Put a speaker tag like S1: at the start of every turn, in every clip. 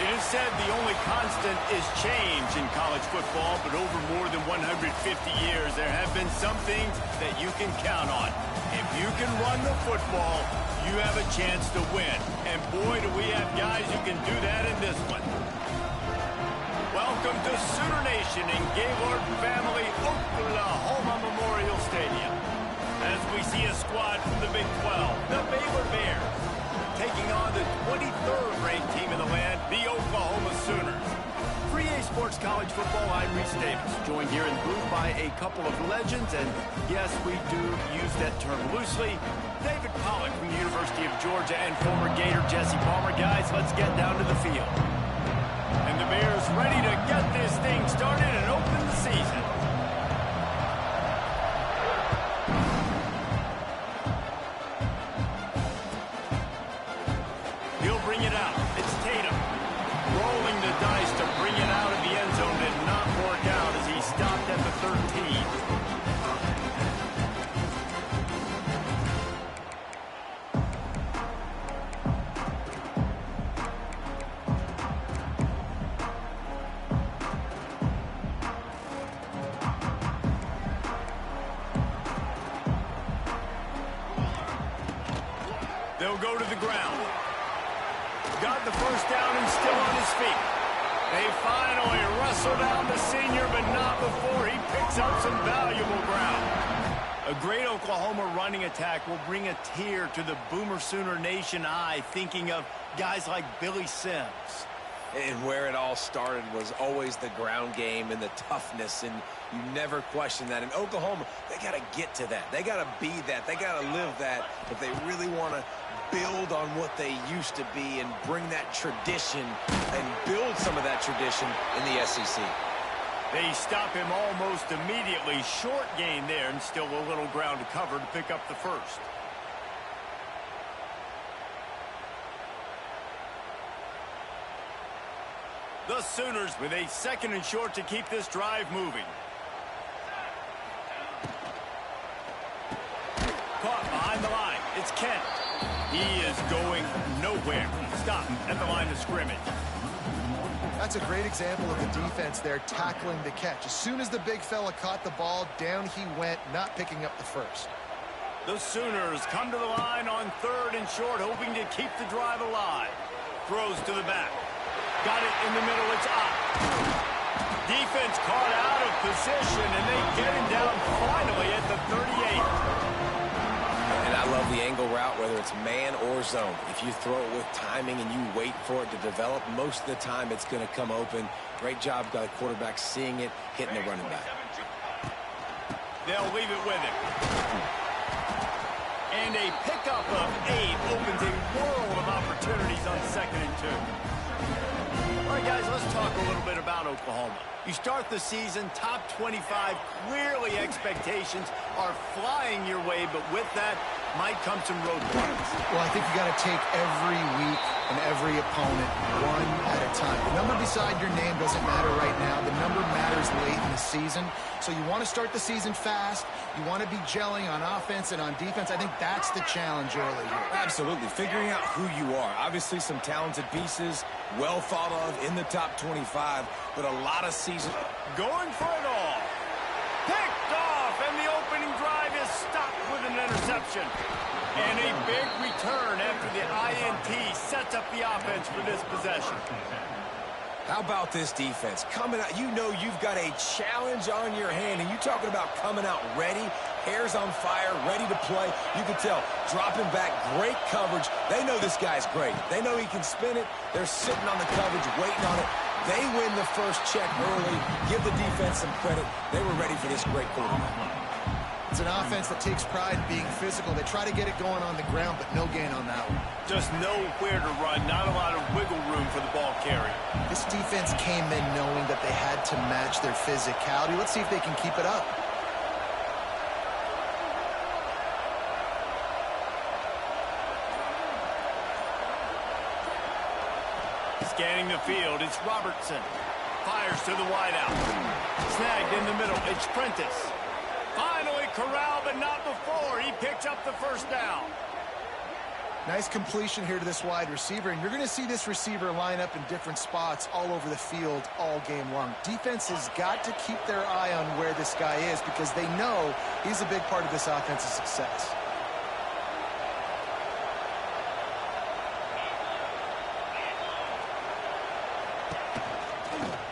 S1: It is said the only constant is change in college football, but over more than 150 years, there have been some things that you can count on. If you can run the football, you have a chance to win. And boy, do we have guys who can do that in this one. Welcome to Sooner Nation in Gaylord Family Oklahoma Memorial Stadium. As we see a squad from the Big 12, the Baylor Bears, taking on the 23rd ranked team in the land, the Oklahoma Sooners. For EA Sports College Football, I'm Reese Davis, joined here in the booth by a couple of legends, and yes, we do use that term loosely. David Pollack from the University of Georgia and former Gator Jesse Palmer. Guys, let's get down to the field. And the Bears ready to get this thing started and open the season. He'll bring it out. It's Tatum. Rolling the dice to bring it out of the end zone. Did not work out as he stopped at the 13. They'll go to the ground. Got the first down and still on his feet. They finally wrestle down the senior, but not before he picks up some valuable ground. A great Oklahoma running attack will bring a tear to the Boomer Sooner Nation eye, thinking of guys like Billy Sims.
S2: And where it all started was always the ground game and the toughness, and you never question that. In Oklahoma, they got to get to that. They got to be that. They got to live that if they really want to build on what they used to be and bring that tradition and build some of that tradition in the SEC.
S1: They stop him almost immediately. Short gain there and still a little ground to cover to pick up the first. The Sooners with a 2nd and short to keep this drive moving. Caught behind the line. It's Kent. He is going nowhere. Stop at the line of scrimmage.
S3: That's a great example of the defense there tackling the catch. As soon as the big fella caught the ball, down he went, not picking up the first.
S1: The Sooners come to the line on 3rd and short, hoping to keep the drive alive. Throws to the back. Got it in the middle. It's up. Defense caught out of position, and they get him down finally at the 38.
S2: And I love the angle route, whether it's man or zone. If you throw it with timing and you wait for it to develop, most of the time it's going to come open. Great job by the quarterback seeing it, hitting the running back.
S1: They'll leave it with him. And a pickup of 8 opens a world of opportunities on 2nd and 2. All right, guys, let's talk a little bit about Oklahoma. You start the season, top 25, clearly expectations are flying your way, but with that might come some roadblocks.
S3: Well, I think you got to take every week and every opponent one at a time. The number beside your name doesn't matter right now. The number matters late in the season. So you want to start the season fast. You want to be gelling on offense and on defense. I think that's the challenge early here.
S2: Absolutely. Figuring out who you are. Obviously some talented pieces, well thought of in the top 25, but a lot of season.
S1: Going for it all. Picked off, and the opening drive is stopped with an interception. And a big return after the INT sets up the offense for this possession.
S2: How about this defense? Coming out, you know you've got a challenge on your hand, and you're talking about coming out ready, hairs on fire, ready to play. You can tell, dropping back, great coverage. They know this guy's great. They know he can spin it. They're sitting on the coverage, waiting on it. They win the first check early. Give the defense some credit. They were ready for this great quarterback.
S3: It's an offense that takes pride in being physical. They try to get it going on the ground, but no gain on that one.
S1: Just nowhere to run, not a lot of wiggle room for the ball carrier.
S3: This defense came in knowing that they had to match their physicality. Let's see if they can keep it up.
S1: Scanning the field, it's Robertson. Fires to the wideout. Snagged in the middle, it's Prentice. Finally corralled, but not before. He picks up the first down.
S3: Nice completion here to this wide receiver, and you're going to see this receiver line up in different spots all over the field all game long. Defense has got to keep their eye on where this guy is because they know he's a big part of this offense's success.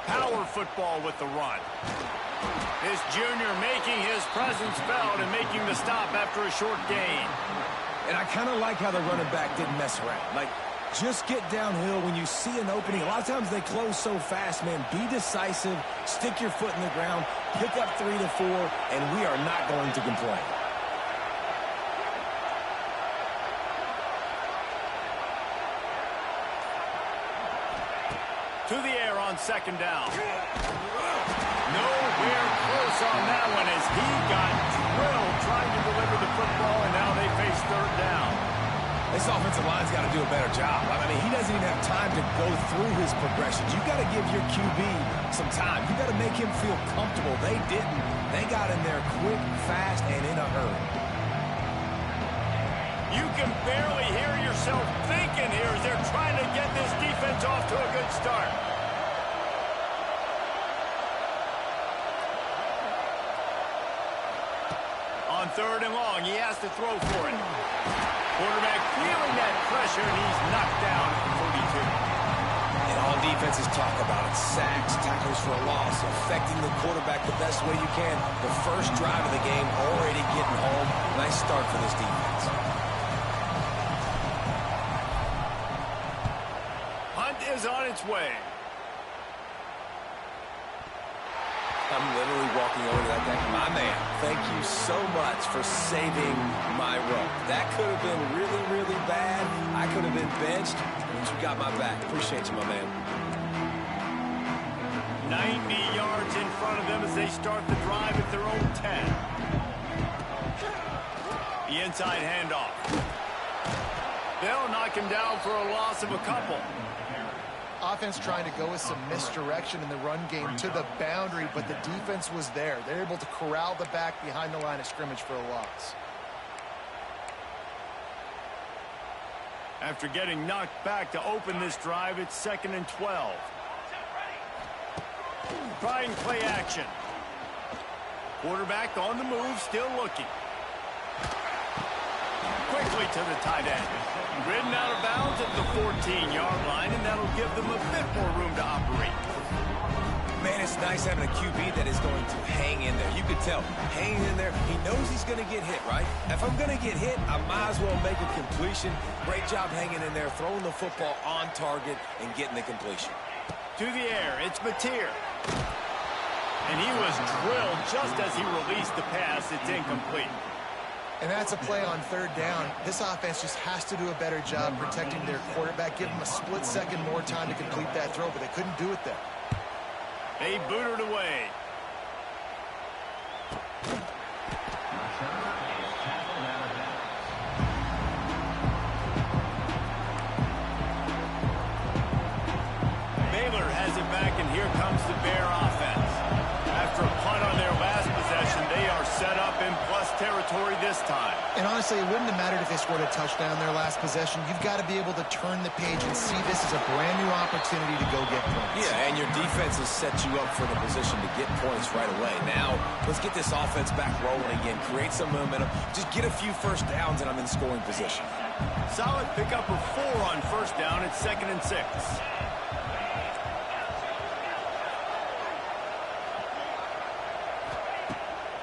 S1: Power football with the run. This junior making his presence felt and making the stop after a short gain.
S2: And I kind of like how the running back didn't mess around. Like, just get downhill when you see an opening. A lot of times they close so fast, man. Be decisive, stick your foot in the ground, pick up 3 to 4, and we are not going to complain.
S1: To the air on second down. Nowhere close on that one as he got drilled trying to deliver the football, and now they face third down.
S2: This offensive line's got to do a better job. I mean, he doesn't even have time to go through his progressions. You got to give your QB some time. You got to make him feel comfortable. They didn't. They got in there quick, fast, and in a hurry.
S1: You can barely hear yourself thinking here as they're trying to get this defense off to a good start. On third and long, he has to throw for it. Quarterback feeling that pressure, and he's knocked down at the 42.
S2: And all defenses talk about it. Sacks, tackles for a loss, affecting the quarterback the best way you can. The first drive of the game already getting home. Nice start for this defense.
S1: Hunt is on its way.
S2: I'm literally walking over to that guy. My man, thank you so much for saving my rope. That could have been really, really bad. I could have been benched, but you got my back. Appreciate you, my man.
S1: 90 yards in front of them as they start the drive at their own 10. The inside handoff. They'll knock him down for a loss of a couple.
S3: Offense trying to go with some misdirection in the run game to the boundary, but the defense was there. They're able to corral the back behind the line of scrimmage for a loss.
S1: After getting knocked back to open this drive, it's 2nd and 12. Trying play action. Quarterback on the move, still looking. Quickly to the tight end. Ridden out of bounds at the 14-yard line, and that'll give them a bit more room to operate.
S2: Man, it's nice having a QB that is going to hang in there. You could tell, hanging in there, he knows he's going to get hit, right? If I'm going to get hit, I might as well make a completion. Great job hanging in there, throwing the football on target and getting the completion.
S1: To the air, it's Mateer. And he was drilled just as he released the pass. It's incomplete.
S3: And that's a play on third down. This offense just has to do a better job protecting their quarterback, give him a split second more time to complete that throw, but they couldn't do it there.
S1: They booted away. Baylor has it back, and here comes the Bear offense. After a punt on their last possession, they are set up in plus territory this time.
S3: And honestly, it wouldn't have mattered if they scored a touchdown their last possession. You've got to be able to turn the page and see this as a brand new opportunity to go get points.
S2: Yeah, and your defense has set you up for the position to get points right away. Now, let's get this offense back rolling again, create some momentum, just get a few first downs, and I'm in scoring position.
S1: Solid pickup of 4 on first down. It's 2nd and 6.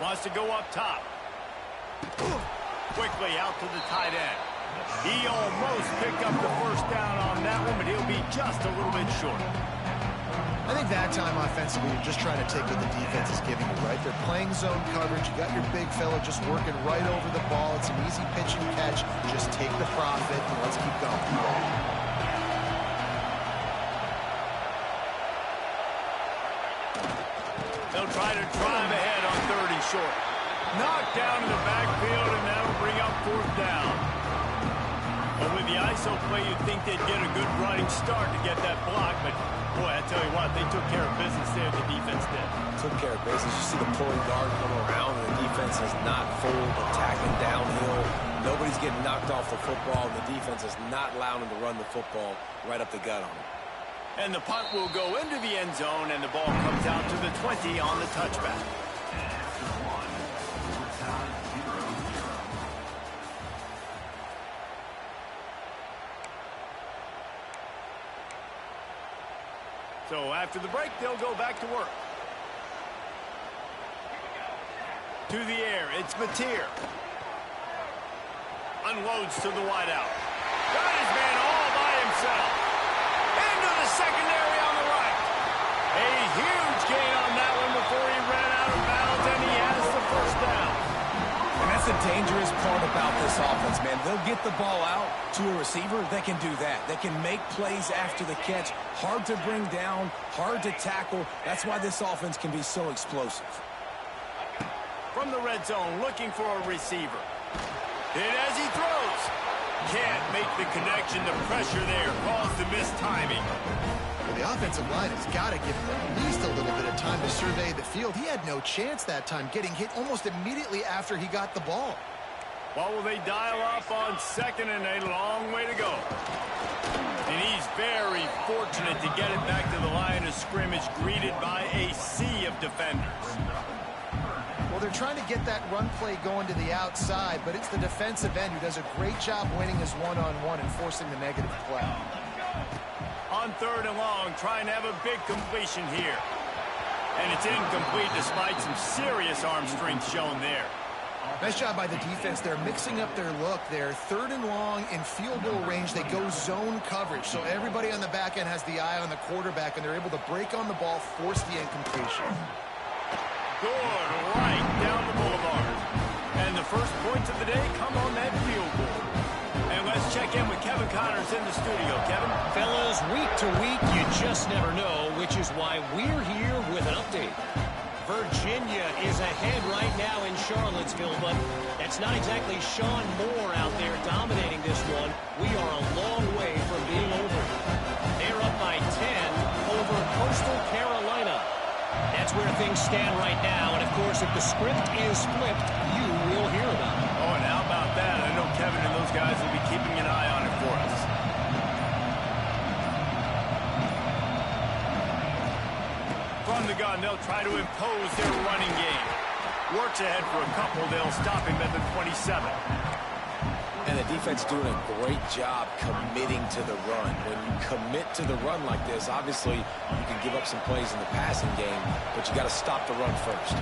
S1: Wants to go up top. Quickly out to the tight end. He almost picked up the first down on that one, but he'll be just a little bit short.
S3: I think that time offensively, you're just trying to take what the defense is giving you, right? They're playing zone coverage. You got your big fella just working right over the ball. It's an easy pitch and catch. Just take the profit and let's keep going.
S1: They'll try to drive ahead on 3rd and short. Knocked down in the backfield, and that'll bring up 4th down. But with the ISO play, you'd think they'd get a good running start to get that block, but boy, I tell you what, they took care of business there, the defense did.
S2: Took care of business. You see the pulling guard come around, and the defense has not fooled, attacking downhill. Nobody's getting knocked off the football, and the defense is not allowing them to run the football right up the gut on them.
S1: And the punt will go into the end zone, and the ball comes out to the 20 on the touchback. So after the break, they'll go back to work. To the air, it's Mateer. Unloads to the wideout. Got his man all by himself. Into the secondary on the right. A huge gain on that one before he ran out of bounds, and he has the first down.
S2: And that's the dangerous part about this offense, man. They'll get the ball out to a receiver. They can do that. They can make plays after the catch. Hard to bring down, hard to tackle. That's why this offense can be so explosive.
S1: From the red zone, looking for a receiver. Hit as he throws. Can't make the connection. The pressure there caused the missed timing.
S3: Well, the offensive line has got to give him at least a little bit of time to survey the field. He had no chance that time, getting hit almost immediately after he got the ball.
S1: What will they dial up on second, and a long way to go. And he's very fortunate to get it back to the line of scrimmage, greeted by a sea of defenders.
S3: Well, they're trying to get that run play going to the outside, but it's the defensive end who does a great job winning his one-on-one and forcing the negative play.
S1: On third and long, trying to have a big completion here. And it's incomplete despite some serious arm strength shown there.
S3: Nice job by the defense. They're mixing up their look there. Third and long in field goal range. They go zone coverage. So everybody on the back end has the eye on the quarterback, and they're able to break on the ball, force the incompletion.
S1: Good, right down the boulevard. And the first points of the day come on that field goal. And let's check in with Kevin Connors in the studio. Kevin?
S4: Fellas, week to week, you just never know, which is why we're here with an update. Virginia is ahead right now in Charlottesville, but that's not exactly Sean Moore out there dominating this one. We are a long way from being over. They're up by 10 over Coastal Carolina. That's where things stand right now, and of course, if the script is flipped, you will hear about it.
S1: Oh, and how about that? I know Kevin and those guys will be keeping an eye on it for us. From the gun, they'll try to impose their running game. Works ahead for a couple. They'll stop him at the 27.
S2: And the defense doing a great job committing to the run. When you commit to the run like this, obviously you can give up some plays in the passing game, but you got to stop the run first.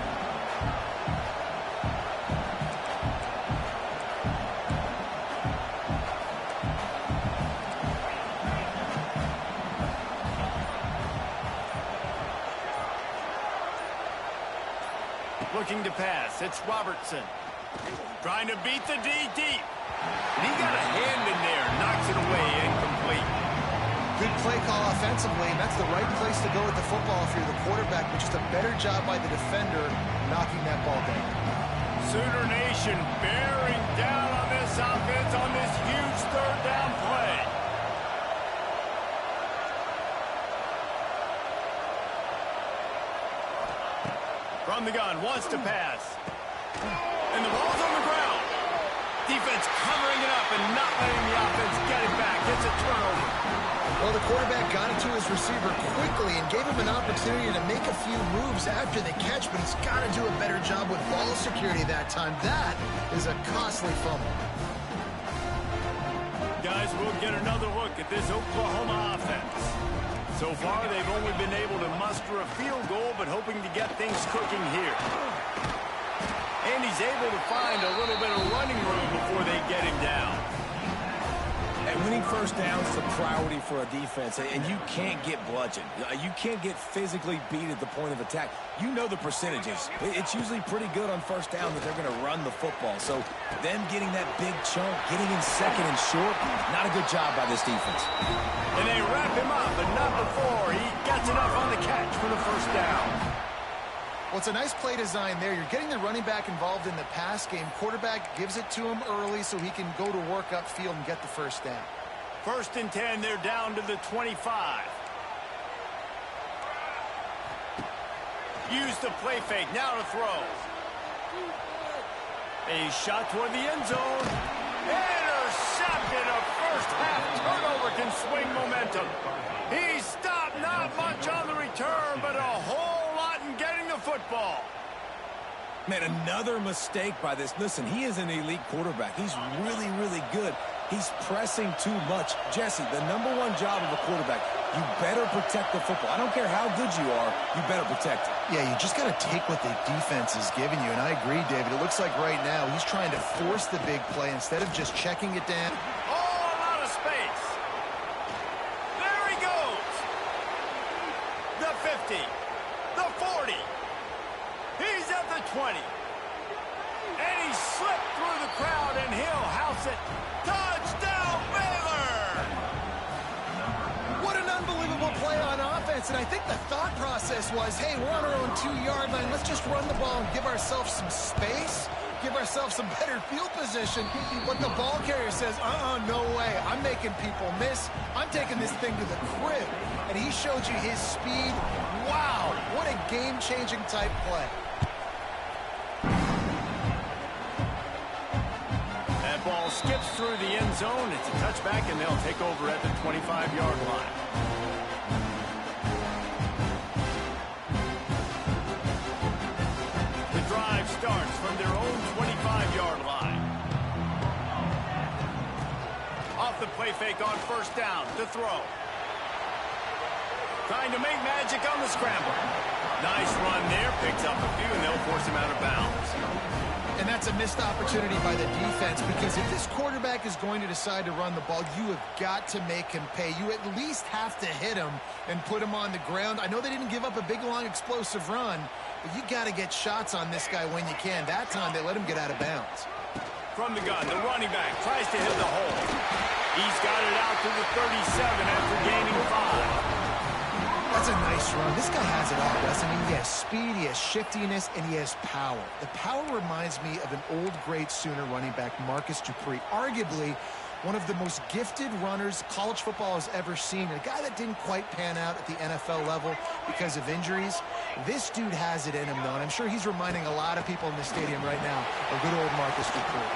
S1: Looking to pass. It's Robertson. Trying to beat the D deep. And he got a hand in there. Knocks it away. Incomplete.
S3: Good play call offensively, and that's the right place to go with the football if you're the quarterback, but just a better job by the defender knocking that ball down.
S1: Sooner Nation bearing down on this offense on this huge third down play. From the gun, wants to pass. And the ball's on the ground. Defense covering it up and not letting the offense get it back. It's a turnover.
S3: Well, the quarterback got it to his receiver quickly and gave him an opportunity to make a few moves after the catch, but he's got to do a better job with ball security that time. That is a costly fumble.
S1: Guys, we'll get another look at this Oklahoma offense. So far, they've only been able to muster a field goal, but hoping to get things cooking here. And he's able to find a little bit of running room before they get him down.
S2: And winning first down is a priority for a defense, and you can't get bludgeoned. You can't get physically beat at the point of attack. You know the percentages. It's usually pretty good on first down that they're going to run the football. So them getting that big chunk, getting in second and short, not a good job by this defense.
S1: And they wrap him up, but not before he gets enough on the catch for the first down.
S3: Well, it's a nice play design there. You're getting the running back involved in the pass game. Quarterback gives it to him early so he can go to work upfield and get the first down.
S1: First and 10, they're down to the 25. Use the play fake, now to throw. A shot toward the end zone. Intercepted. A first-half turnover can swing momentum. He stopped, not much on the return, but a whole lot in getting the football.
S2: Man, another mistake by this. Listen, he is an elite quarterback. He's really, really good. He's pressing too much. Jesse, the #1 job of a quarterback, you better protect the football. I don't care how good you are, you better protect it.
S3: Yeah, you just got to take what the defense is giving you, and I agree, David. It looks like right now he's trying to force the big play instead of just checking it down.
S1: Oh, a lot of space. There he goes. The 50. The 40. He's at the 20. And he slipped through the crowd, and he'll house it. Touchdown, Baylor!
S3: What an unbelievable play on offense, and I think the thought process was, hey, we're on our own 2-yard line. Let's just run the ball and give ourselves some space, give ourselves some better field position. But the ball carrier says, no way. I'm making people miss. I'm taking this thing to the crib. And he showed you his speed. Wow, what a game-changing type play.
S1: That ball skips through the end zone. It's a touchback, and they'll take over at the 25-yard line. The drive starts from their own 25-yard line. Off the play fake on first down to throw. Trying to make magic on the scramble. Nice run there. Picks up a few, and they'll force him out of bounds.
S3: And that's a missed opportunity by the defense, because if this quarterback is going to decide to run the ball, you have got to make him pay. You at least have to hit him and put him on the ground. I know they didn't give up a big, long, explosive run, but you got to get shots on this guy when you can. That time, they let him get out of bounds.
S1: From the gun, the running back tries to hit the hole. He's got it out to the 37 after gaining 5.
S3: That's a nice run. This guy has it all, doesn't he? He has speed, he has shiftiness, and he has power. The power reminds me of an old, great Sooner running back, Marcus Dupree. Arguably one of the most gifted runners college football has ever seen. A guy that didn't quite pan out at the NFL level because of injuries. This dude has it in him, though, and I'm sure he's reminding a lot of people in the stadium right now of good old Marcus Dupree.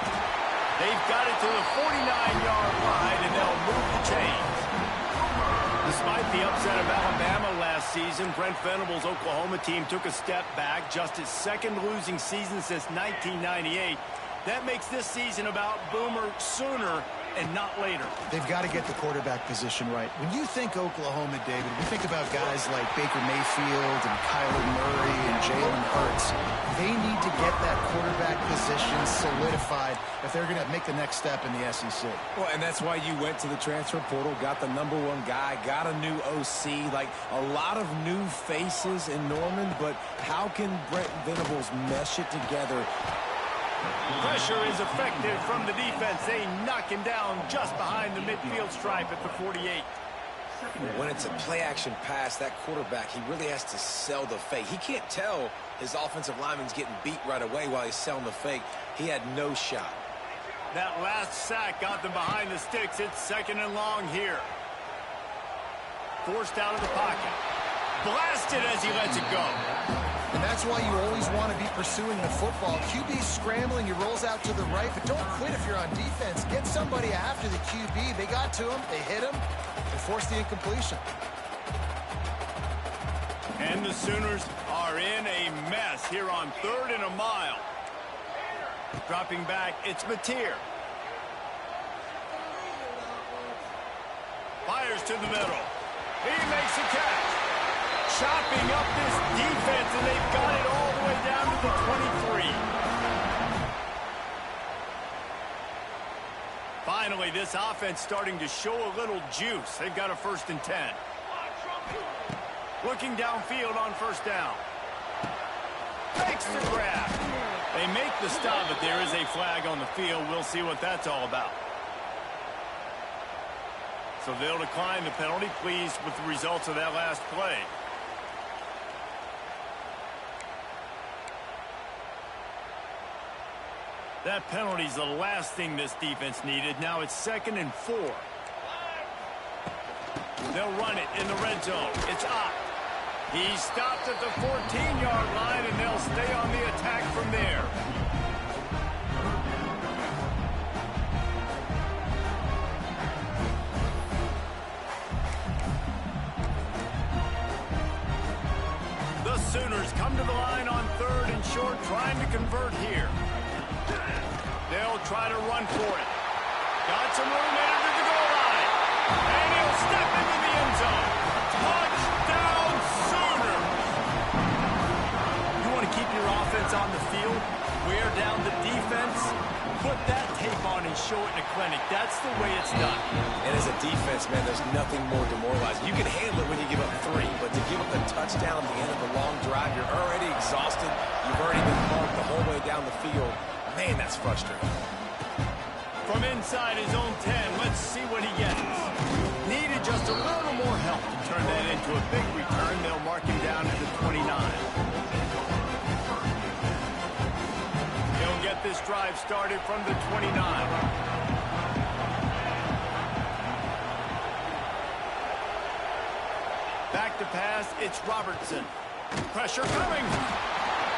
S1: They've got it to the 49-yard line, and they'll move the chains. Despite the upset of Alabama last season, Brent Venables' Oklahoma team took a step back, just its second losing season since 1998. That makes this season about Boomer sooner and not later.
S3: They've got to get the quarterback position right. When you think Oklahoma, David, we think about guys like Baker Mayfield and Kyler Murray and Jalen Hurts. They need to get that quarterback position solidified if they're going to make the next step in the SEC.
S2: Well, and that's why you went to the transfer portal, got the #1 guy, got a new OC, like a lot of new faces in Norman, but how can Brent Venables mesh it together?
S1: Pressure is effective from the defense. They knock him down just behind the midfield stripe at the 48.
S2: When it's a play-action pass, that quarterback, he really has to sell the fake. He can't tell his offensive lineman's getting beat right away while he's selling the fake. He had no shot.
S1: That last sack got them behind the sticks. It's 2nd and long here. Forced out of the pocket. Blasted as he lets it go.
S3: And that's why you always want to be pursuing the football. QB's scrambling, he rolls out to the right, but don't quit if you're on defense. Get somebody after the QB. They got to him, they hit him, and forced the incompletion.
S1: And the Sooners are in a mess here on 3rd and a mile. Dropping back, it's Mateer. Fires to the middle. He makes a catch. Chopping up this defense, and they've got it all the way down to the 23. Finally, this offense starting to show a little juice. They've got a 1st and 10. Looking downfield on 1st down. Makes the grab. They make the stop, but there is a flag on the field. We'll see what that's all about. So they'll decline the penalty, pleased with the results of that last play. That penalty's the last thing this defense needed. Now it's 2nd and 4. They'll run it in the red zone. It's up. He stopped at the 14-yard line, and they'll stay on the attack from there. here. They'll try to run for it. Got some room in under the goal line. And he'll step into the end zone. Touchdown Sooners! You want to keep your offense on the field? Wear down the defense? Put that tape on and show it in a clinic. That's the way it's done.
S2: And as a defense, man, there's nothing more demoralizing. You can handle it when you give up 3, but to give up the touchdown at the end of the long drive, you're already exhausted. You've already been marked the whole way down the field. Man, that's frustrating.
S1: From inside his own 10, let's see what he gets. Needed just a little more help to turn that into a big return. They'll mark him down to the 29. He'll get this drive started from the 29. Back to pass, it's Robertson. Pressure coming.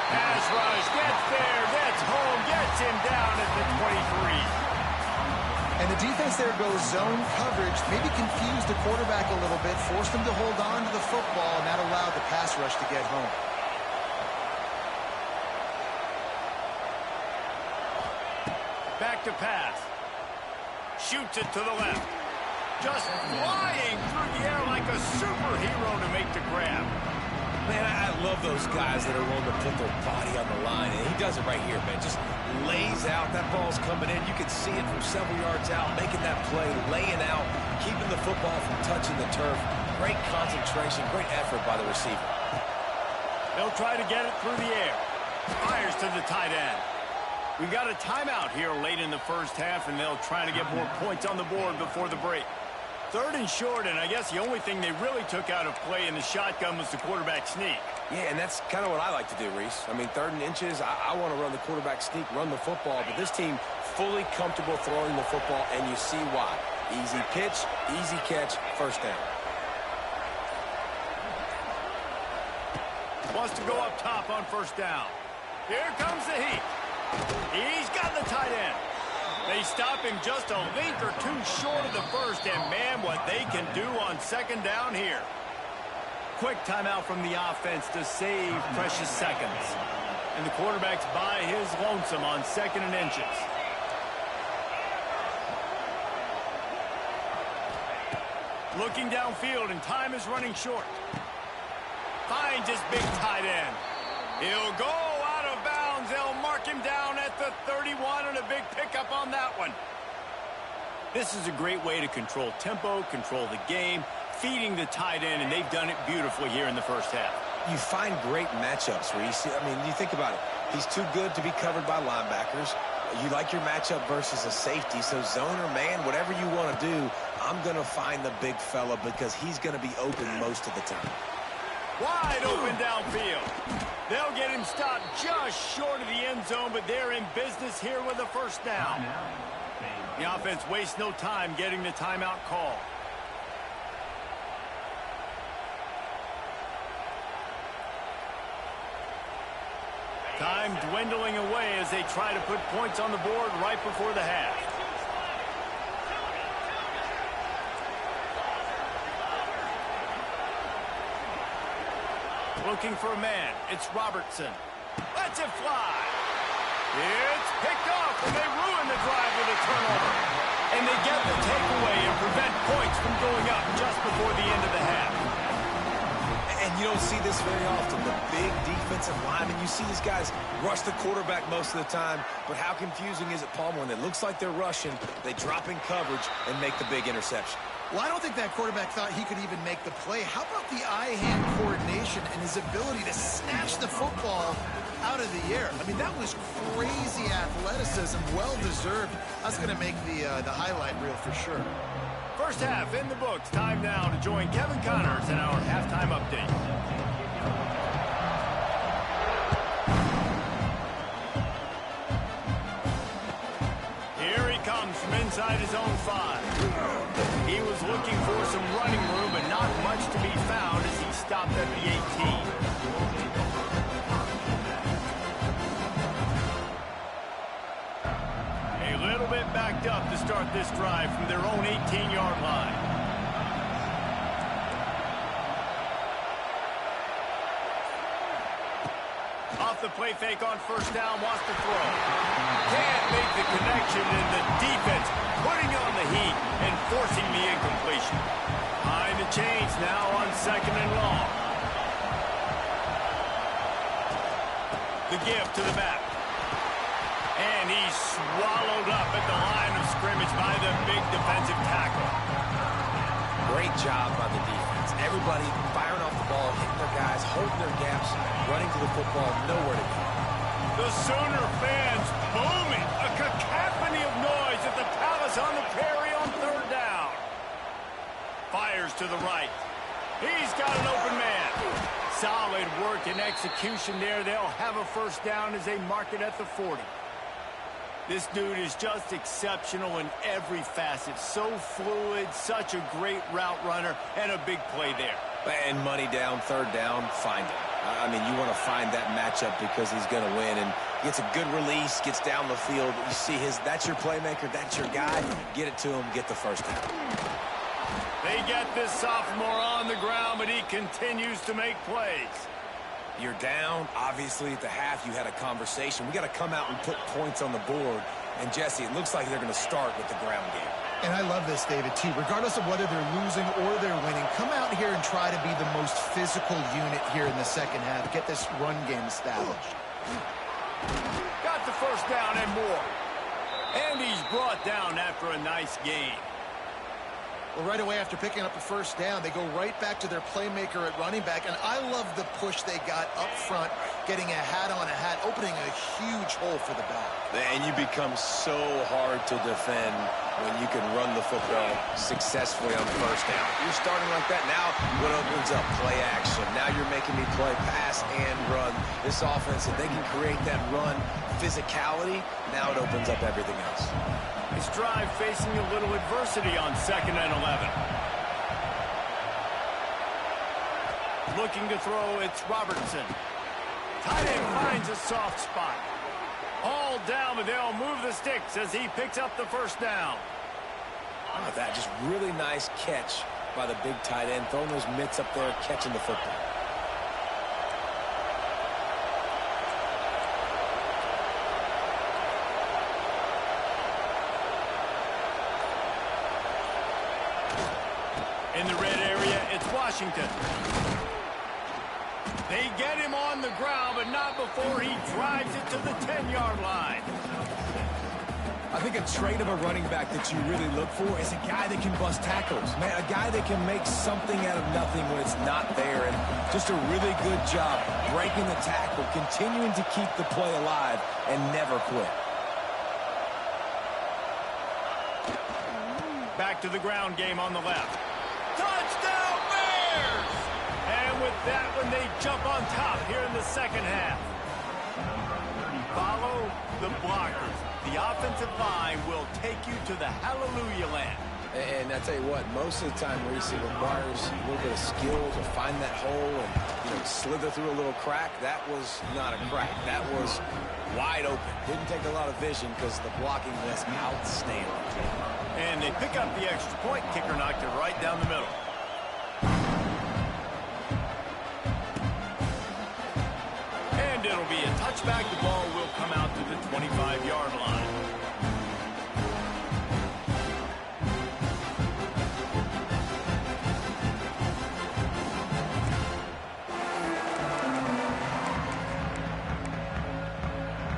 S1: Pass rush, gets there, gets home, gets him down at the 23.
S3: And the defense there goes zone coverage, maybe confused the quarterback a little bit, forced him to hold on to the football, and that allowed the pass rush to get home.
S1: Back to pass. Shoots it to the left. Just flying through the air like a superhero to make the grab.
S2: Man, I love those guys that are willing to put their body on the line, and he does it right here, man. Just lays out. That ball's coming in. You can see it from several yards out, making that play, laying out, keeping the football from touching the turf. Great concentration, great effort by the receiver.
S1: They'll try to get it through the air. Fires to the tight end. We've got a timeout here late in the first half, and they'll try to get more points on the board before the break. 3rd and short, and I guess the only thing they really took out of play in the shotgun was the quarterback sneak.
S2: Yeah, and that's kind of what I like to do, Reese. I mean, 3rd and inches, I want to run the quarterback sneak, run the football, but this team fully comfortable throwing the football, and you see why. Easy pitch, easy catch, first down.
S1: Wants to go up top on first down. Here comes the heat. He's got the tight end. They stop him just a length or 2 short of the first, and man, what they can do on 2nd down here. Quick timeout from the offense to save precious seconds. And the quarterback's by his lonesome on 2nd and inches. Looking downfield, and time is running short. Finds his big tight end. He'll go out of bounds. They'll mark him down at the 31, and a big pickup on that one. This is a great way to control tempo, control the game, feeding the tight end, and they've done it beautifully here in the first half.
S2: You find great matchups, Reese. I mean, you think about it. He's too good to be covered by linebackers. You like your matchup versus a safety, so zone or man, whatever you want to do, I'm going to find the big fella because he's going to be open most of the time.
S1: Wide open downfield. They'll get him stopped just short of the end zone, but they're in business here with a first down. The offense wastes no time getting the timeout call. Time dwindling away as they try to put points on the board right before the half. Looking for a man. It's Robertson. Lets it fly. It's picked off, and they ruin the drive with a turnover. And they get the takeaway and prevent points from going up just before the end of the half.
S2: And you don't see this very often. The big defensive linemen, you see these guys rush the quarterback most of the time, but how confusing is it, Palmer, when it looks like they're rushing, they drop in coverage and make the big interception?
S3: Well, I don't think that quarterback thought he could even make the play. How about the eye-hand coordination and his ability to snatch the football out of the air? I mean, that was crazy athleticism, well-deserved. That's going to make the highlight reel for sure.
S1: First half in the books. Time now to join Kevin Connors in our halftime update. Here he comes from inside his own 5. He was looking for some running room, but not much to be found as he stopped at the 18. A little bit backed up to start this drive from their own 18-yard line. Off the play fake on first down, wants to throw. Can't make the connection, and the defense putting on the heat and forcing the incompletion. Behind the chains now on 2nd and long. The give to the back. And he's swallowed up at the line of scrimmage by the big defensive tackle.
S2: Great job by the defense. Everybody firing off the ball, hitting their guys, holding their gaps, running to the football, nowhere to go.
S1: The Sooner fans booming. A cacophony of noise at the Palace on the Prairie on 3rd down. Fires to the right. He's got an open man. Solid work and execution there. They'll have a first down as they mark it at the 40. This dude is just exceptional in every facet. So fluid, such a great route runner, and a big play there.
S2: And money down, 3rd down, find him. I mean, you want to find that matchup because he's going to win. And gets a good release, gets down the field. You see that's your playmaker, that's your guy. Get it to him, get the first down.
S1: They get this sophomore on the ground, but he continues to make plays.
S2: You're down. Obviously, at the half, you had a conversation. We got to come out and put points on the board. And, Jesse, it looks like they're going to start with the ground game.
S3: And I love this, David, too. Regardless of whether they're losing or they're winning, come out here and try to be the most physical unit here in the second half. Get this run game established.
S1: Got the first down and more. And he's brought down after a nice gain.
S3: Well, right away after picking up the first down, they go right back to their playmaker at running back. And I love the push they got up front, getting a hat on a hat, opening a huge hole for the back.
S2: And you become so hard to defend when you can run the football successfully on first down. You're starting like that. Now what opens up? Play action. Now you're making me play pass and run. This offense, if they can create that run physicality, now it opens up everything else.
S1: His drive facing a little adversity on 2nd and 11. Looking to throw, it's Robertson. Tight end finds a soft spot. All down, but they'll move the sticks as he picks up the first down.
S2: How about that? Just really nice catch by the big tight end, throwing those mitts up there, catching the football.
S1: In the red area, it's Washington. They get him on the ground, but not before he drives it to the 10-yard line.
S2: I think a trait of a running back that you really look for is a guy that can bust tackles. Man, a guy that can make something out of nothing when it's not there. And just a really good job breaking the tackle, continuing to keep the play alive, and never quit.
S1: Back to the ground game on the left. Touchdown Bears! And with that one, they jump on top here in the second half. Follow the blockers. The offensive line will take you to the hallelujah land.
S2: And I tell you what, most of the time Reese requires a little bit of skill to find that hole and slither through a little crack. That was not a crack. That was wide open. Didn't take a lot of vision because the blocking was outstanding.
S1: And they pick up the extra point. Kicker knocked it right down the middle. And it'll be a touchback. The ball will come out to the 25-yard line.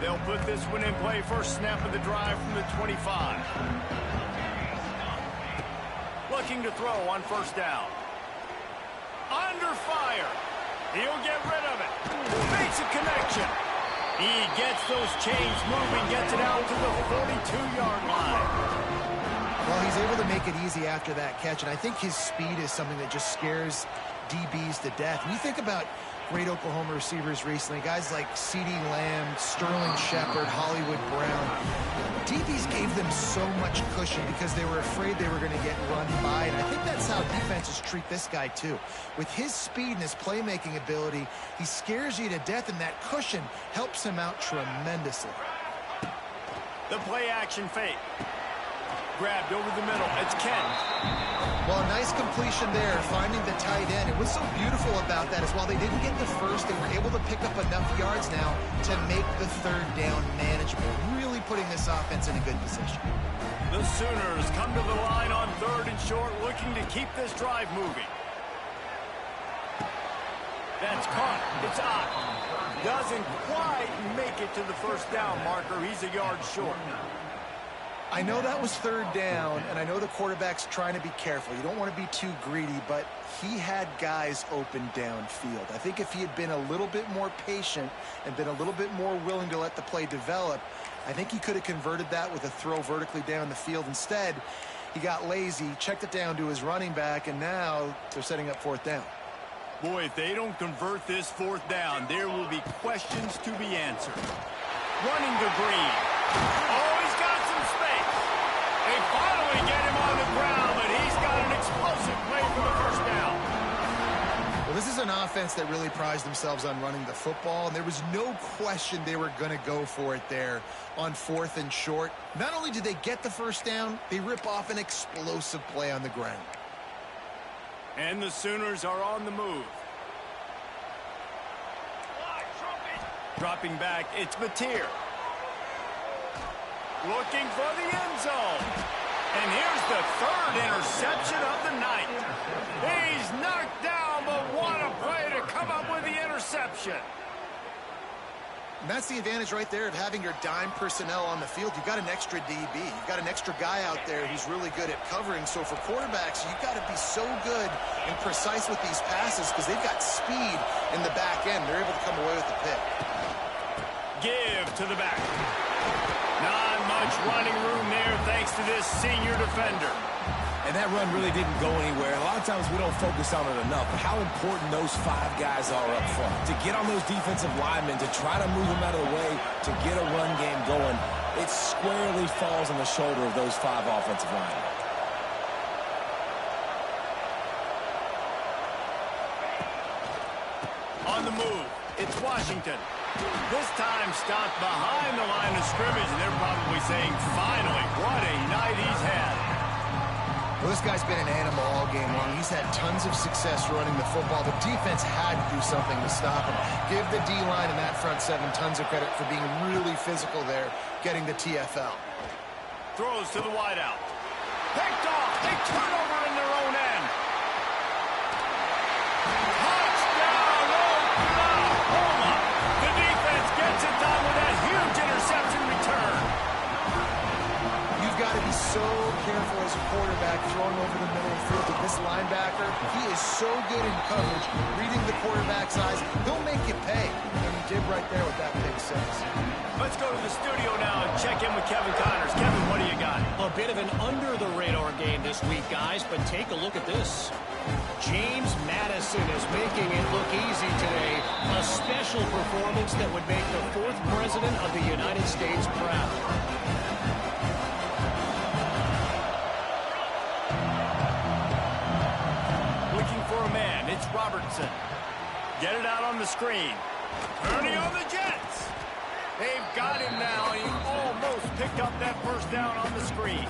S1: They'll put this one in play. First snap of the drive from the 25. Looking to throw on first down. Under fire. He'll get rid of it. Makes a connection. He gets those chains moving, gets it out to the 42-yard line.
S3: Well, he's able to make it easy after that catch, and I think his speed is something that just scares DBs to death. When you think about great Oklahoma receivers recently, guys like CeeDee Lamb, Sterling Shepard, Hollywood Brown, DBs gave them so much cushion because they were afraid they were going to get run by, and I think that's how defenses treat this guy too. With his speed and his playmaking ability, he scares you to death, and that cushion helps him out tremendously.
S1: The play action fake. Grabbed over the middle. It's Kent.
S3: Well, a nice completion there, finding the tight end. And what's so beautiful about that is while they didn't get the first, they were able to pick up enough yards now to make the third down manageable, really putting this offense in a good position.
S1: The Sooners come to the line on 3rd and short, looking to keep this drive moving. That's caught. It's out. Doesn't quite make it to the first down marker. He's a yard short.
S3: I know that was 3rd down, and I know the quarterback's trying to be careful. You don't want to be too greedy, but he had guys open downfield. I think if he had been a little bit more patient and been a little bit more willing to let the play develop, I think he could have converted that with a throw vertically down the field. Instead, he got lazy, checked it down to his running back, and now they're setting up 4th down.
S1: Boy, if they don't convert this 4th down, there will be questions to be answered. Running to Green. Oh, he's got some space. They finally get him on the ground, but he's got an explosive play for the first down.
S3: Well, this is an offense that really prized themselves on running the football, and there was no question they were going to go for it there on 4th and short. Not only did they get the first down, they rip off an explosive play on the ground.
S1: And the Sooners are on the move. Dropping back, it's Mateer. Looking for the end zone. And here's the 3rd interception of the night. He's knocked down, but what a play to come up with the interception.
S3: And that's the advantage right there of having your dime personnel on the field. You've got an extra DB. You've got an extra guy out there who's really good at covering. So for quarterbacks, you've got to be so good and precise with these passes because they've got speed in the back end. They're able to come away with the pick.
S1: Give to the back. Not much running room there thanks to this senior defender.
S2: And that run really didn't go anywhere. A lot of times we don't focus on it enough, but how important those 5 guys are up front. To get on those defensive linemen, to try to move them out of the way, to get a run game going, it squarely falls on the shoulder of those 5 offensive linemen.
S1: On the move, it's Washington. This time stopped behind the line of scrimmage, and they're probably saying, finally, what a night he's had.
S3: Well, this guy's been an animal all game long. He's had tons of success running the football. The defense had to do something to stop him. Give the D-line and that front 7 tons of credit for being really physical there, getting the TFL.
S1: Throws to the wideout. Picked off. They turn over in their own end. Touchdown, Oklahoma. The defense gets it done with that huge interception return.
S3: You've got to be so careful as a quarterback throwing over the middle of the field with this linebacker. He is so good in coverage, reading the quarterback's eyes. He'll make you pay. And he did right there with that pick 6.
S1: Let's go to the studio now and check in with Kevin Connors. Kevin, what do you got?
S4: A bit of an under-the-radar game this week, guys, but take a look at this. James Madison is making it look easy today. A special performance that would make the 4th president of the United States proud.
S1: Looking for a man. It's Robertson. Get it out on the screen. Turning on the Jets. They've got him now. He almost picked up that first down on the screen.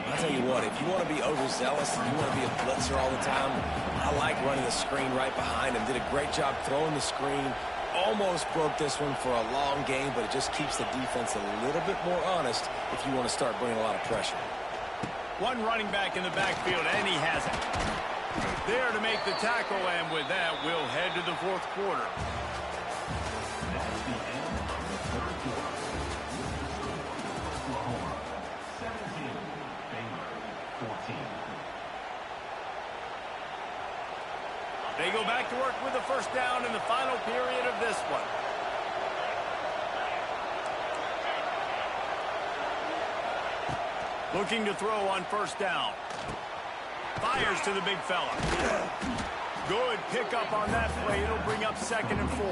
S2: I'll tell you what, if you want to be overzealous and you want to be a blitzer all the time, I like running the screen right behind him. Did a great job throwing the screen. Almost broke this one for a long game, but it just keeps the defense a little bit more honest if you want to start bringing a lot of pressure.
S1: One running back in the backfield, and he has it. There to make the tackle, and with that, we'll head to the 4th quarter. They go back to work with the first down in the final period of this one. Looking to throw on first down. Fires to the big fella. Good pickup on that play. It'll bring up 2nd and 4.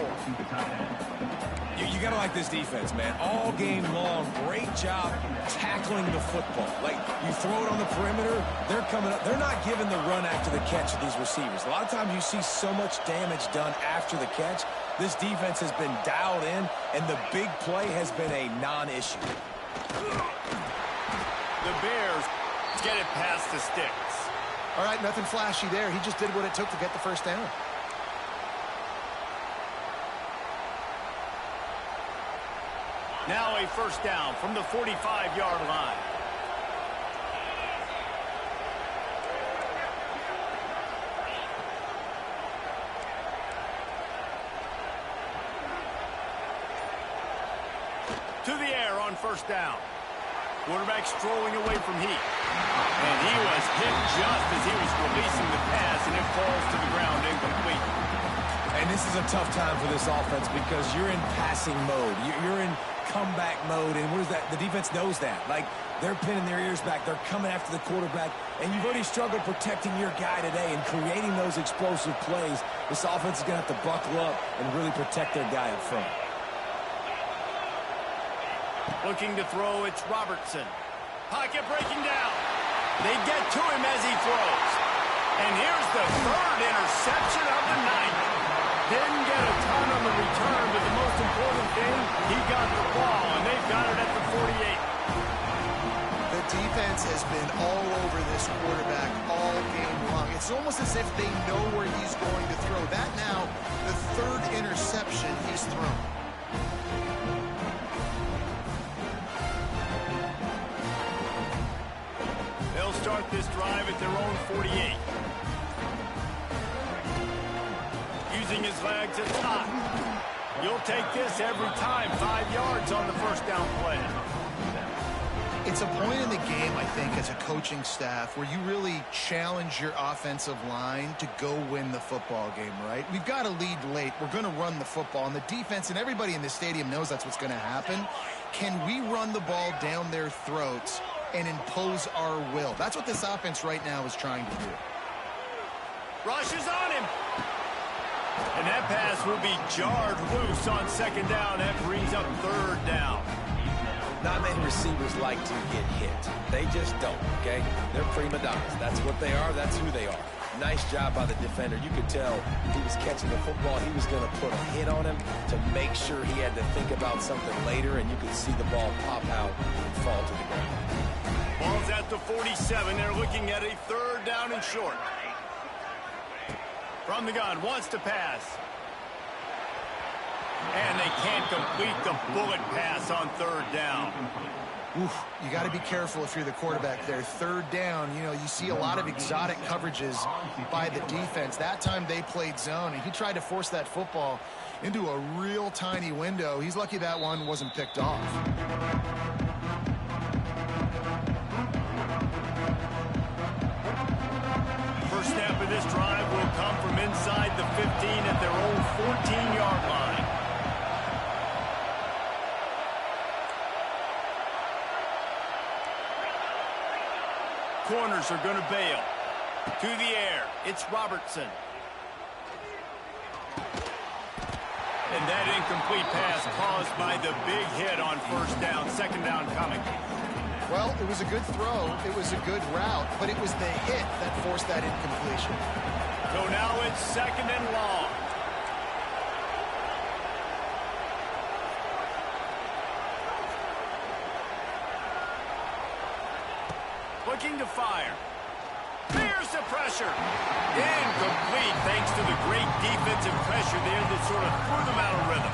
S2: You got to like this defense, man. All game long, great job tackling the football. Like, you throw it on the perimeter, they're coming up. They're not giving the run after the catch to these receivers. A lot of times you see so much damage done after the catch. This defense has been dialed in, and the big play has been a non-issue.
S1: The Bears get it past the sticks.
S3: All right, nothing flashy there. He just did what it took to get the first down.
S1: Now a first down from the 45-yard line. To the air on first down. Quarterback strolling away from heat. And he was hit just as he was releasing the pass, and it falls to the ground incomplete.
S2: And this is a tough time for this offense because you're in passing mode. You're in comeback mode, and what is that? The defense knows that. Like, they're pinning their ears back. They're coming after the quarterback, and you've already struggled protecting your guy today and creating those explosive plays. This offense is going to have to buckle up and really protect their guy up front.
S1: Looking to throw, it's Robertson. Pocket breaking down. They get to him as he throws. And here's the third interception of the night. Didn't get a ton on the return, but the most important thing, he got the ball, and they've got it at the 48.
S3: The defense has been all over this quarterback all game long. It's almost as if they know where he's going to throw. That now, the third interception he's thrown.
S1: They'll start this drive at their own 48. Using his legs, it's hot. You'll take this every time. 5 yards on the first down play.
S3: It's a point in the game, I think, as a coaching staff where you really challenge your offensive line to go win the football game, right? We've got to lead late. We're going to run the football. And the defense and everybody in the stadium knows that's what's going to happen. Can we run the ball down their throats and impose our will? That's what this offense right now is trying to do.
S1: Rushes on him. And that pass will be jarred loose on second down. That brings up third down.
S2: Not many receivers like to get hit. They just don't, okay? They're prima donnas. That's what they are. That's who they are. Nice job by the defender. You could tell he was catching the football. He was going to put a hit on him to make sure he had to think about something later, and you could see the ball pop out and fall to the ground.
S1: Ball's at the 47. They're looking at a third down and short. From the gun, wants to pass. And they can't complete the bullet pass on third down.
S3: Oof, you got to be careful if you're the quarterback there. Third down, you know, you see a lot of exotic coverages by the defense. That time they played zone, and he tried to force that football into a real tiny window. He's lucky that one wasn't picked off.
S1: First snap of this drive will come from inside the 15 at their own 14-yard line. Corners are going to bail. To the air, it's Robertson. And that incomplete pass caused by the big hit on first down. Second down coming.
S3: Well, it was a good throw. It was a good route, but it was the hit that forced that incompletion.
S1: So now it's second and long. Looking to fire. There's the pressure. Incomplete thanks to the great defensive pressure there that sort of threw them out of rhythm.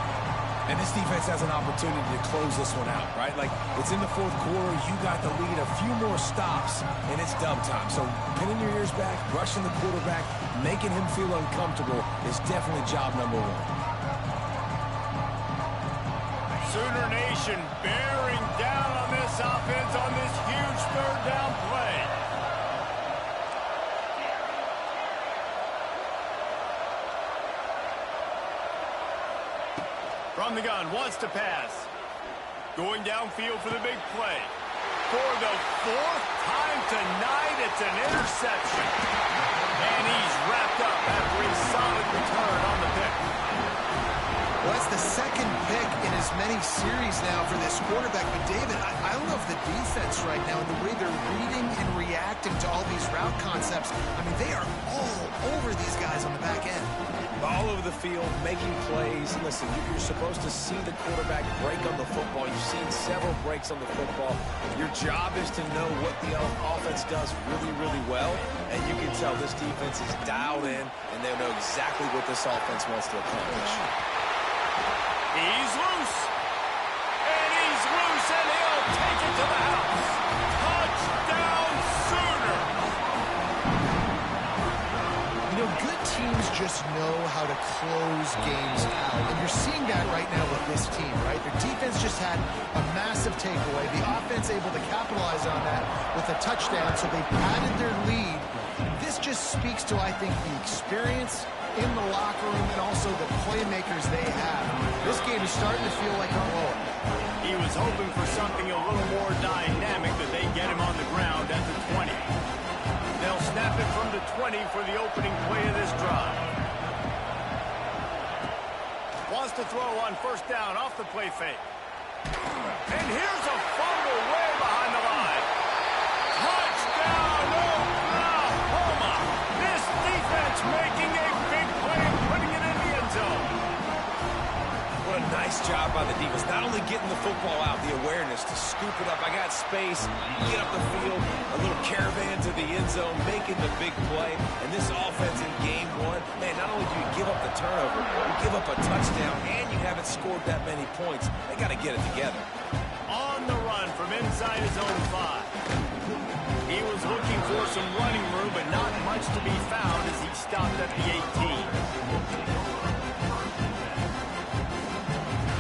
S2: And this defense has an opportunity to close this one out, right? Like, it's in the fourth quarter. You got the lead, a few more stops, and it's dub time. So pinning your ears back, rushing the quarterback, making him feel uncomfortable is definitely job number one.
S1: Sooner Nation bearing down on this offense on this huge third down play. From the gun, wants to pass. Going downfield for the big play. For the fourth time tonight, it's an interception. And he's wrapped up after a solid return on the pick.
S3: Well, that's the second pick in as many series now for this quarterback. But, David, I love the defense right now and the way they're reading and reacting to all these route concepts. I mean, they are all over these guys on the back end.
S2: All over the field, making plays. Listen, you're supposed to see the quarterback break on the football. You've seen several breaks on the football. Your job is to know what the offense does really, really well. And you can tell this defense is dialed in, and they know exactly what this offense wants to accomplish.
S1: He's loose. And he's loose, and he'll take it to the house. Touchdown, Sooner.
S3: You know, good teams just know how to close games out. And you're seeing that right now with this team, right? Their defense just had a massive takeaway. The offense able to capitalize on that with a touchdown, so they padded their lead. This just speaks to, I think, the experience in the locker room and also the playmakers they have. This game is starting to feel like a roll.
S1: He was hoping for something a little more dynamic, that they get him on the ground at the 20. They'll snap it from the 20 for the opening play of this drive. Wants to throw on first down off the play fake. And here's a fumble way behind the line. Touchdown, Oklahoma! This defense making a big play and putting it in the end zone.
S2: What a nice job by the defense. Not only getting the football out, the awareness to scoop it up. I got space, get up the field, a little caravan to the end zone, making the big play. And this offense in game one, man, not only do you give up the turnover, you give up a touchdown, and you haven't scored that many points. They got to get it together.
S1: On the run from inside his own 5. He was looking for some running room, but not much to be found as he stopped at the 18.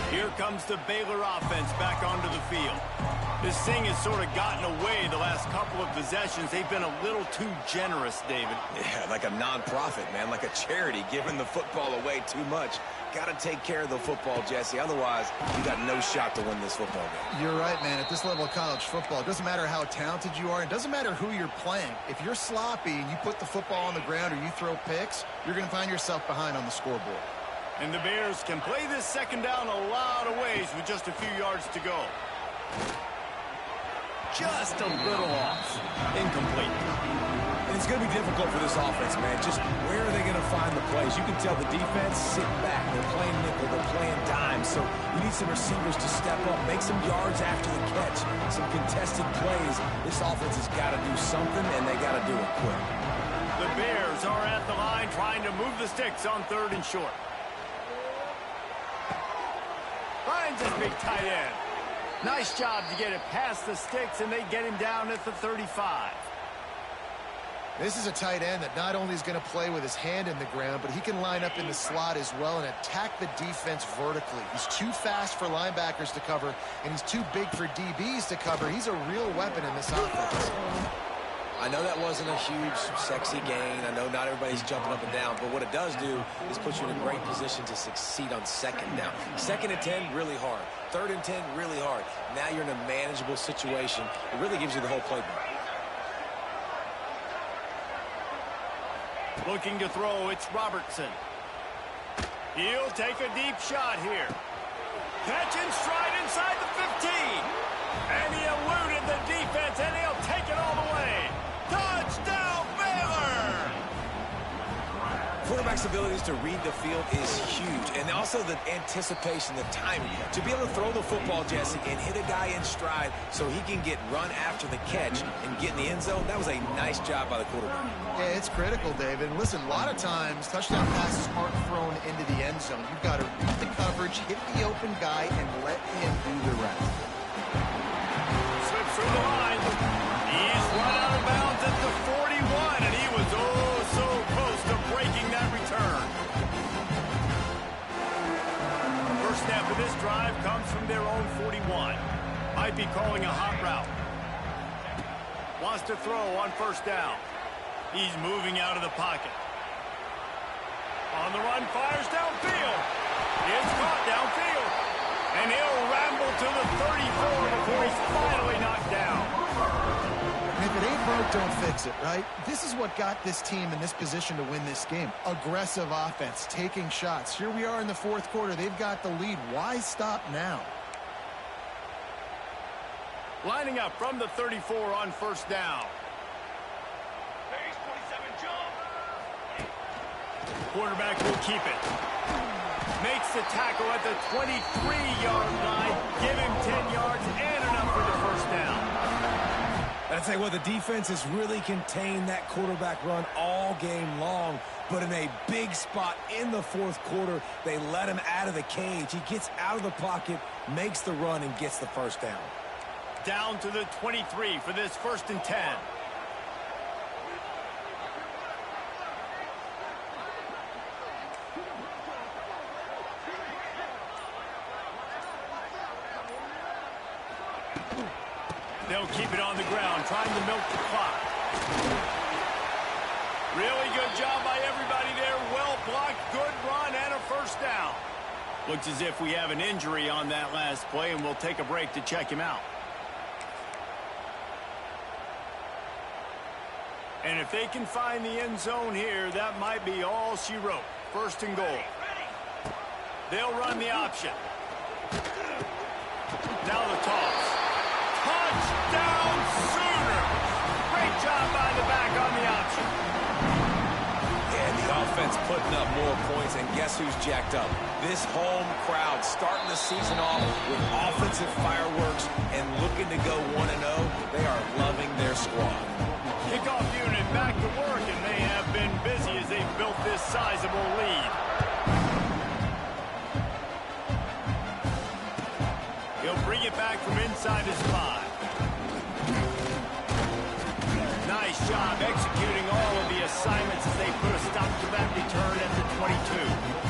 S1: Here comes the Baylor offense back onto the field. This thing has sort of gotten away the last couple of possessions. They've been a little too generous, David.
S2: Yeah, like a nonprofit, man, like a charity, giving the football away too much. Got to take care of the football, Jesse. Otherwise, you got no shot to win this football game.
S3: You're right, man. At this level of college football, it doesn't matter how talented you are. It doesn't matter who you're playing. If you're sloppy and you put the football on the ground or you throw picks, you're going to find yourself behind on the scoreboard.
S1: And the Bears can play this second down a lot of ways with just a few yards to go. Just a little off. Incomplete.
S2: And it's going to be difficult for this offense, man. Just where are they going to find the plays? You can tell the defense sitting back. They're playing nickel. They're playing dime. So you need some receivers to step up, make some yards after the catch, some contested plays. This offense has got to do something, and they got to do it quick.
S1: The Bears are at the line trying to move the sticks on 3rd and short. Finds his big tight end. Nice job to get it past the sticks, and they get him down at the 35.
S3: This is a tight end that not only is going to play with his hand in the ground, but he can line up in the slot as well and attack the defense vertically. He's too fast for linebackers to cover, and he's too big for DBs to cover. He's a real weapon in this offense.
S2: I know that wasn't a huge, sexy gain. I know not everybody's jumping up and down, but what it does do is put you in a great position to succeed on second down. 2nd and 10, really hard. 3rd and 10, really hard. Now you're in a manageable situation. It really gives you the whole playbook.
S1: Looking to throw, it's Robertson. He'll take a deep shot here. Catch and stride inside the 15. And he eluded the defense, and he'll take it all the way. Touchdown, Baylor!
S2: Quarterback's abilities to read the field is huge, and also the anticipation, the timing. To be able to throw the football, Jesse, and hit a guy in stride so he can get run after the catch and get in the end zone, that was a nice job by the quarterback.
S3: Yeah, it's critical, David. And listen, a lot of times touchdown passes aren't thrown into the end zone. You've got to read the coverage, hit the open guy, and let him do the rest.
S1: Slips through the line. He's run out of bounds at the 41, and he was oh so close to breaking that return. First snap of this drive comes from their own 41. Might be calling a hot route. Wants to throw on first down. He's moving out of the pocket. On the run, fires downfield. It's caught downfield. And he'll ramble to the 34 before he's finally knocked down.
S3: And if it ain't broke don't fix it, right? This is what got this team in this position to win this game. Aggressive offense, taking shots. Here we are in the fourth quarter. They've got the lead. Why stop now?
S1: Lining up from the 34 on first down. Quarterback will keep it. Makes the tackle at the 23-yard line. Give him 10 yards and enough for the first down.
S2: I'd say, well, the defense has really contained that quarterback run all game long, but in a big spot in the fourth quarter, they let him out of the cage. He gets out of the pocket, makes the run, and gets the first down.
S1: Down to the 23 for this 1st and 10. They'll keep it on the ground, trying to milk the clock. Really good job by everybody there. Well blocked, good run, and a first down. Looks as if we have an injury on that last play, and we'll take a break to check him out. And if they can find the end zone here, that might be all she wrote. 1st and goal. They'll run the option. Now the toss. Touchdown Sooners! Great job by the back on the option.
S2: And the offense putting up more points, and guess who's jacked up? This home crowd starting the season off with offensive fireworks and looking to go 1-0. They are loving their squad.
S1: Kickoff unit back to work, and they have been busy as they've built this sizable lead. He'll bring it back from inside his 5. Nice job executing all of the assignments as they put a stop to that return at the 22.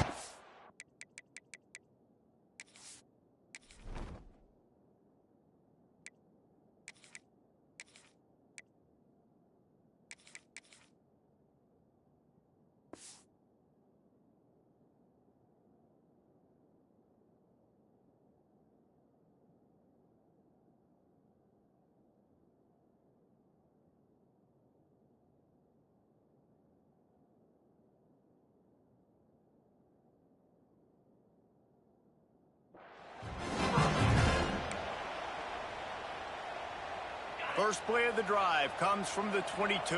S1: First play of the drive comes from the 22.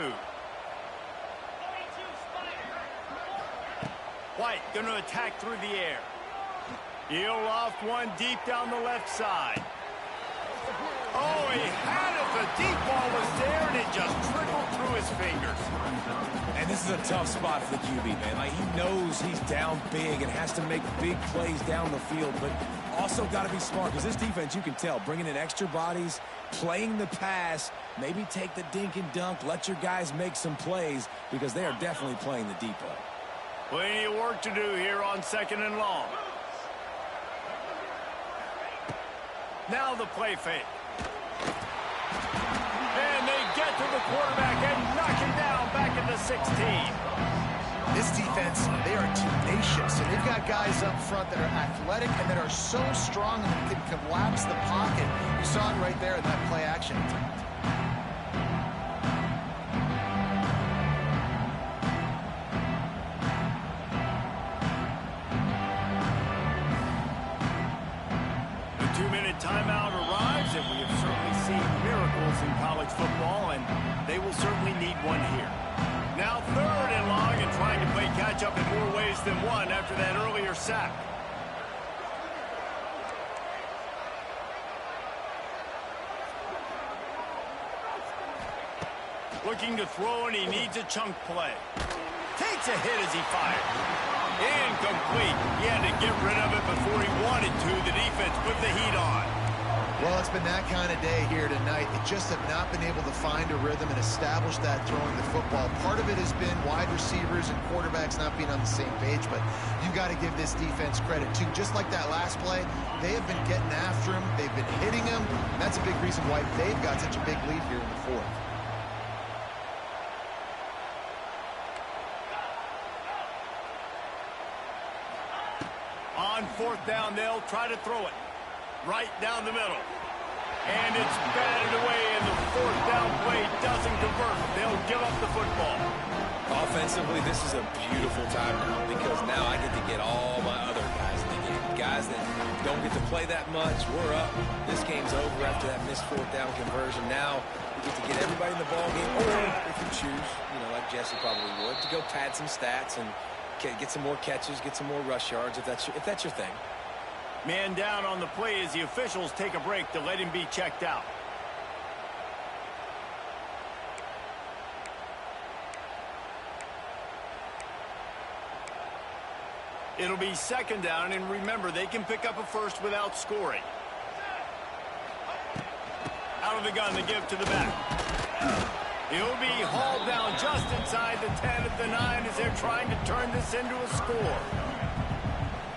S1: White going to attack through the air. He'll loft one deep down the left side. Oh, he had it. The deep ball was there, and it just trickled through his fingers.
S2: And this is a tough spot for the QB, man. Like, he knows he's down big and has to make big plays down the field, but also got to be smart, because this defense, you can tell, bringing in extra bodies, playing the pass, maybe take the dink and dunk, let your guys make some plays, because they are definitely playing the deep ball.
S1: Plenty of work to do here on 2nd and long. Now the play fake. And they get to the quarterback and knock him down back at the 16.
S3: This defense, they are tenacious, and they've got guys up front that are athletic and that are so strong and can collapse the pocket. You saw it right there in that play action attempt.
S1: The 2-minute timeout arrives, and we have certainly seen miracles in college football, and they will certainly need one here. Now 3rd and long, and trying to play catch-up in more ways than one after that earlier sack. Looking to throw, and he needs a chunk play. Takes a hit as he fired. Incomplete. He had to get rid of it before he wanted to. The defense put the heat on.
S3: Well, it's been that kind of day here tonight. They just have not been able to find a rhythm and establish that throwing the football. Part of it has been wide receivers and quarterbacks not being on the same page, but you've got to give this defense credit, too. Just like that last play, they have been getting after him. They've been hitting him. And that's a big reason why they've got such a big lead here in the 4th.
S1: On 4th down, they'll try to throw it right down the middle. And it's batted away, and the fourth down play doesn't convert. They'll give up the football.
S2: Offensively, this is a beautiful time now because now I get to get all my other guys in the game. Guys that don't get to play that much. We're up. This game's over after that missed fourth down conversion. Now we get to get everybody in the ball game, or if you choose, like Jesse probably would, to go pad some stats and get some more catches, get some more rush yards if that's your thing.
S1: Man down on the play as the officials take a break to let him be checked out. It'll be second down, and remember, they can pick up a first without scoring. Out of the gun, the give to the back. He'll be hauled down just inside the 10 at the 9 as they're trying to turn this into a score.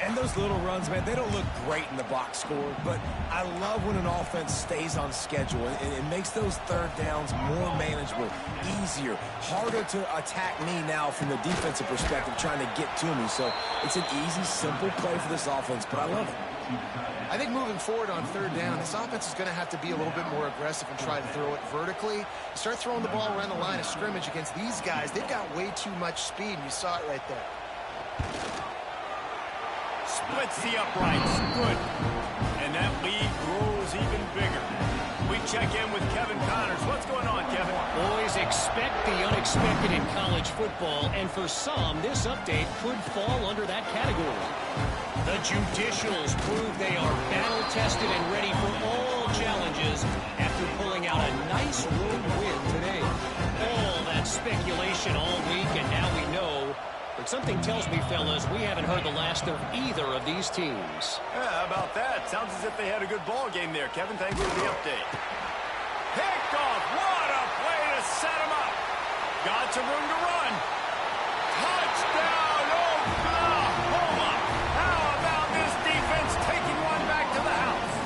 S2: And those little runs, man, they don't look great in the box score, but I love when an offense stays on schedule. It makes those third downs more manageable, easier, harder to attack me now from the defensive perspective trying to get to me. So it's an easy, simple play for this offense, but I love it.
S3: I think moving forward on third down, this offense is going to have to be a little bit more aggressive and try to throw it vertically. Start throwing the ball around the line of scrimmage against these guys. They've got way too much speed, and you saw it right there.
S1: Splits the uprights. Good. And that lead grows even bigger. We check in with Kevin Connors. What's going on, Kevin?
S4: Boys, expect the unexpected in college football, and for some, this update could fall under that category. The Judicials prove they are battle-tested and ready for all challenges after pulling out a nice road win today. All that speculation all week, and now we know. But something tells me, fellas, we haven't heard the last of either of these teams.
S1: Yeah, how about that? Sounds as if they had a good ball game there. Kevin, thanks for the update. Picked off. What a play to set him up. Got some room to run. Touchdown, Oklahoma. How about this defense taking one back to the house?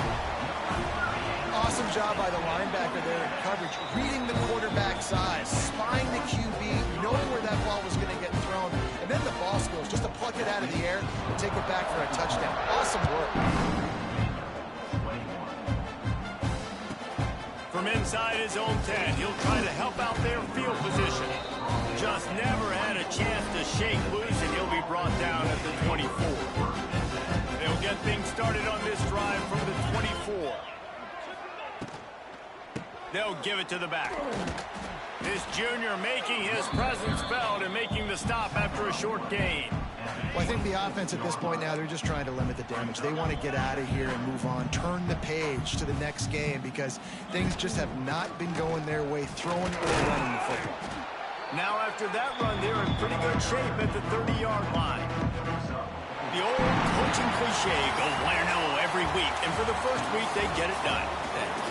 S3: Awesome job by the linebacker there in coverage, reading the quarterback size, spying the QB, knowing where that ball was going to get thrown, and then the ball skills, just to pluck it out of the air and take it back for a touchdown. Awesome work.
S1: From inside his own 10, he'll try to help out their field position. Just never had a chance to shake loose, and he'll be brought down at the 24. They'll get things started on this drive from the 24. They'll give it to the back. This junior making his presence felt and making the stop after a short gain.
S3: Well, I think the offense at this point now, they're just trying to limit the damage. They want to get out of here and move on, turn the page to the next game because things just have not been going their way, throwing or running the football.
S1: Now after that run, they're in pretty good shape at the 30-yard line. The old coaching cliche, go 1-0 every week, and for the first week, they get it done.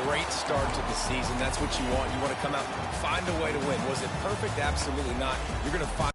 S2: Great start to the season. That's what you want. You want to come out, find a way to win. Was it perfect? Absolutely not. You're going to find